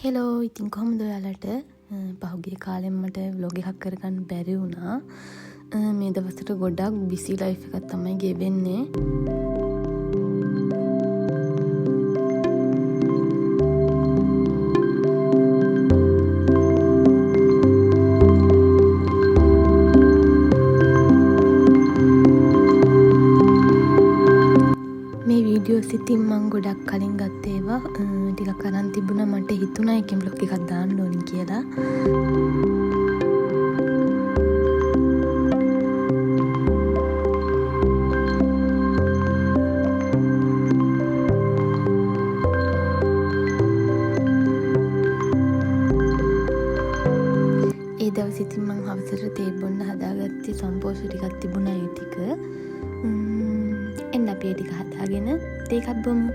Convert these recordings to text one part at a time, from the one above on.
Hello ඉතින් කොහොමද ඔයාලට පහුගිය කාලෙම මට ව්ලොග් එකක් කරගන්න බැරි වුණා. මේ දවස්වල ගොඩක් බිසි ලයිෆ් එකක් තමයි ගෙවෙන්නේ. මේ වීඩියෝස් ඉතින් මං ගොඩක් කලින් ගත්ත ඒවා ටිකක් අරන් තිබුණා. මට හිතුණා එකෙන් ව්ලොග් එකක් දාන්න ඕනි කියලා. ඒ දවස් ඉතින් මං හවසට තේ බොන්න හදාගත්තේ සම්පෝෂ ටිකක් තිබුණා ඒ ටික. එන්න අපි ඒ ටික හදාගෙන තේ එකක් බොමු.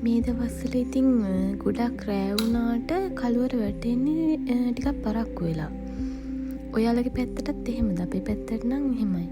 මේ දවස්වල ඉතින් ගොඩක් රෑ වුණාට කළුවර වැටෙන්නේ ටිකක් පරක්කු වෙලා. ඔයාලගේ පැත්තටත් එහෙමද? අපේ පැත්තට නම් එහෙමයි.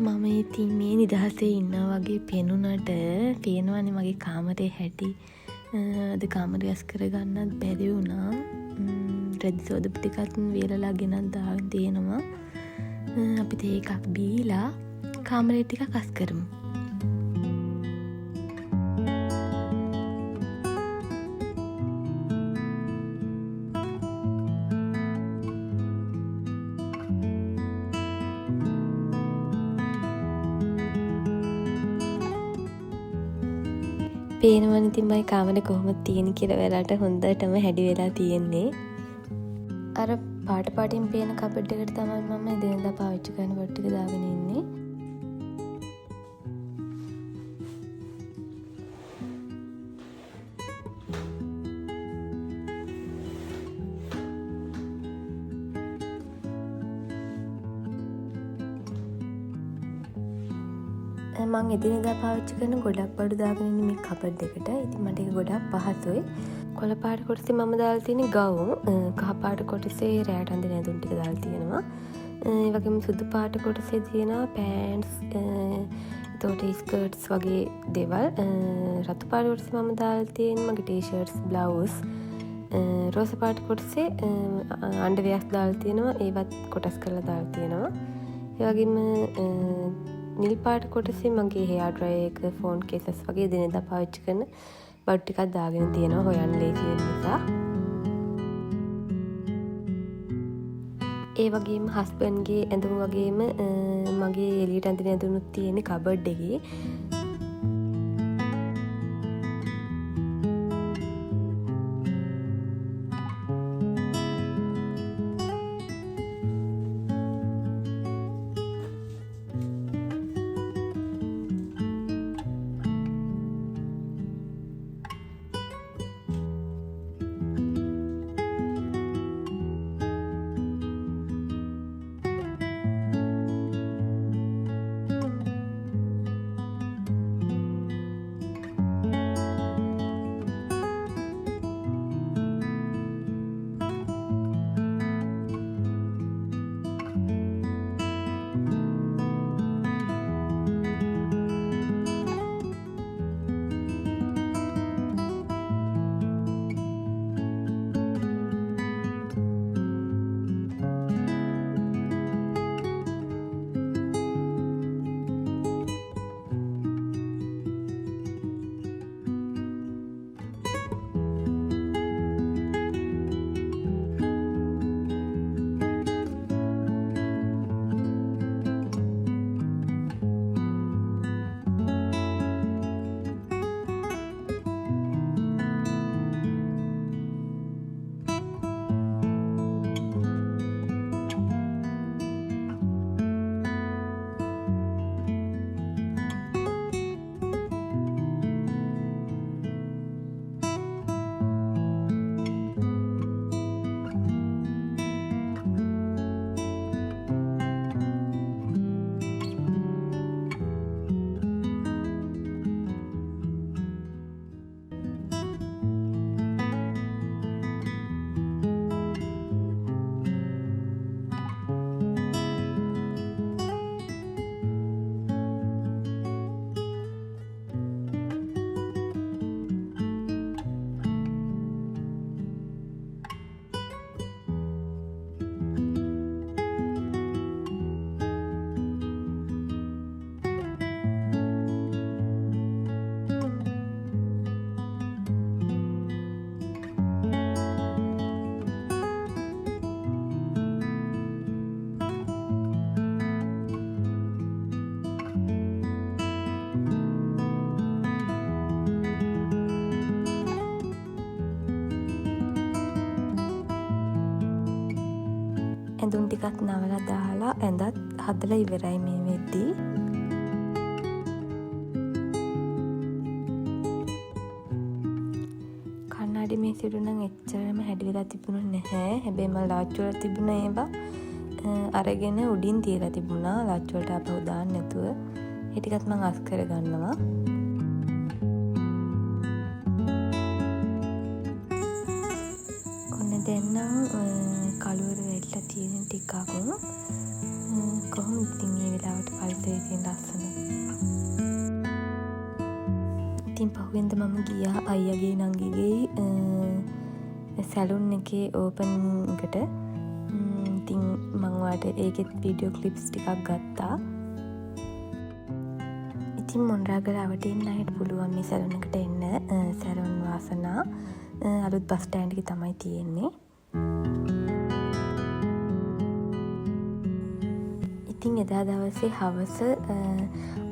මම ඉතින් මේ නිදහසේ ඉන්නා වගේ පෙනුනට පේනවනේ මගේ කාමරේ හැටි. අද කාමරය අස් කරගන්නත් බැරි වුණා. රෙදි සෝදපු ටිකත් වේලලා ගෙනත් දාගෙන තියෙනවා. අපි තේ එකක් බීලා කාමරේ ටිකක් අස් කරමු. පේනවනේ ඉතින් මගේ කාමරේ කොහොමද තියෙන්නේ කියලා වෙලාවට හොඳටම හැඩි වෙලා තියෙන්නේ. අර පාට පාටින් පේන කබඩ් එකට තමයි මම එදිනෙදා පාවිච්චි කරන බඩ් ටික දාගෙන ඉන්නේ. මං එදිනෙදා පාවිච්චි කරන ගොඩක් බඩු දාගෙන ඉන්නේ මේ කබඩ් එකට. ඉතින් මට ඒක ගොඩක් පහසුයි. කොළ පාට කොටසේ මම දාලා තියෙන්නේ ගවුම්. කහ පාට කොටසේ රෑට අඳින ඇඳුම් ටික දාලා තියෙනවා. ඒ වගේම සුදු පාට කොටසේ තියෙනවා පෑන්ට්ස්, එතකොට ස්කර්ට්ස් වගේ දේවල්. රතු පාට කොටසේ මම දාලා තියෙන්නේ මගේ ටී-ෂර්ට්ස්, බ්ලවුස්. රෝස පාට කොටසේ අන්ඩර්වෙයර්ස් දාලා තියෙනවා. ඒවත් කොටස් කරලා දාලා තියෙනවා. ඒ වගේම නිල් පාට කොටසේ මගේ හෙයාර් ඩ්‍රයර් එක, ෆෝන් කේසස් වගේ දිනෙදා පාවිච්චි කරන බඩු ටිකක් දාගෙන තියෙනවා හොයන්න ලේසි වෙන නිසා. ඒ වගේම හස්බන්ඩ්ගේ ඇඳුම් වගේම මගේ එළියට අඳින ඇඳුම්නුත් තියෙන්නේ කබඩ් එකේ. ටිකක් නවලා දාලා ඇඳත් හදලා ඉවරයි මේ වෙද්දී. කන්නඩි මේ සිරු නම් එච්චරම හැදිලා තිබුණේ නැහැ. හැබැයි මම ලාච්චු වල තිබුණ ඒවා අරගෙන උඩින් තියලා තිබුණා. ලාච්චු වලට ආපහු දාන්න නැතුව. ඒ ටිකත් මම අස් කර ගන්නවා. ඔන්න දැන් නම් කළුවර වෙట్లా තියෙන ටිකක් කොහොමද ඉතින් මේ වෙලාවට පරිසරයේ තියෙන ලස්සන. ඉතින් පහුවෙන්ද මම ගියා අයියාගේ නංගිගේ සැලුන් එකේ ඕපන් එකට. ඉතින් මම ඔයාලට ඒකෙත් වීඩියෝ ක්ලිප්ස් ටිකක් ගත්තා. ඉතින් මොණරාගලාවට ඉන්න අයට පුළුවන් මේ සැලුන් එකට එන්න. සැලුන් වාසනා අලුත් බස් ස්ටෑන්ඩ් එකේ තමයි තියෙන්නේ. ඉතින් එදා දවසේ හවස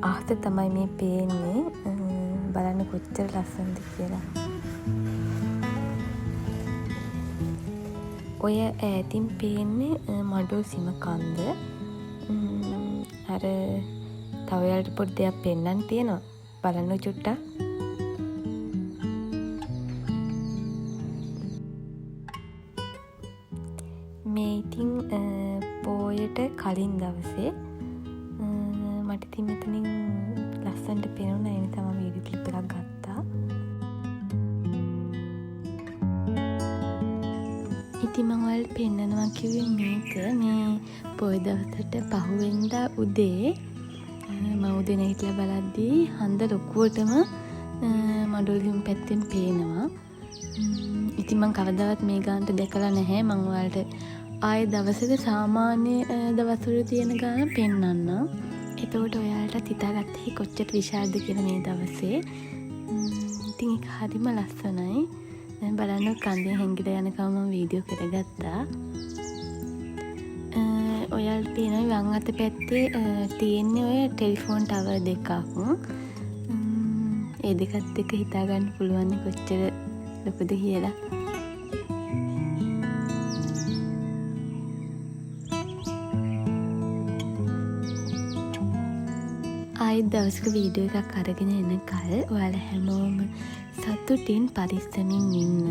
ආහත තමයි මේ පේන්නේ. බලන්න කොච්චර ලස්සනද කියලා. ඔය ඈතින් පේන්නේ මඩුල් සීම කන්ද. අර තව යාලට පොඩි දෙයක් පෙන්නන්න තියෙනවා. බලන්න චුට්ටක්. මේ ඉතින් පෝයට කලින් දවසේ මට ඉතින් මෙතනින් ලස්සනට පේනුණා. ඒ නිසා මම වීඩියෝ ක්ලිප් එකක් ගත්තා. ඉතින් මම ඔයාලට පෙන්නනවා කිව්වේ මේක මේ පොය දවසට පහුවෙන්දා උදේ මම උදේ නැගිටලා බලද්දී හන්ද ලොකුවටම මඩුලින් පැත්තෙන් පේනවා. ඉතින් මම කවදාවත් මේ ගානට දැකලා නැහැ. මම ඔයාලට ආයේ දවසක සාමාන්‍ය දවස්වල තියෙන ගාන පෙන්නන්නම්. එතකොට ඔයාලට හිතාගත්තේ කොච්චර විශාලද කියලා මේ දවසේ. ඉතින් ඒක හරිම ලස්සනයි. දැන් බලන්න කන්දේ හැංගිලා යනකම් මම වීඩියෝ කරගත්තා. ඔයාලට පේනවා වම් අත පැත්තේ තියෙන්නේ ඔය ටෙලිෆෝන් ටවර් දෙකක්. ඒ දෙකත් එක්ක හිතා ගන්න පුළුවන් කොච්චර ලොකුද කියලා. ආයෙත් දවසක වීඩියෝ එකක් අරගෙන එන කල් ඔයාලා හැමෝම සතුටින් පරිස්සමින් ඉන්න.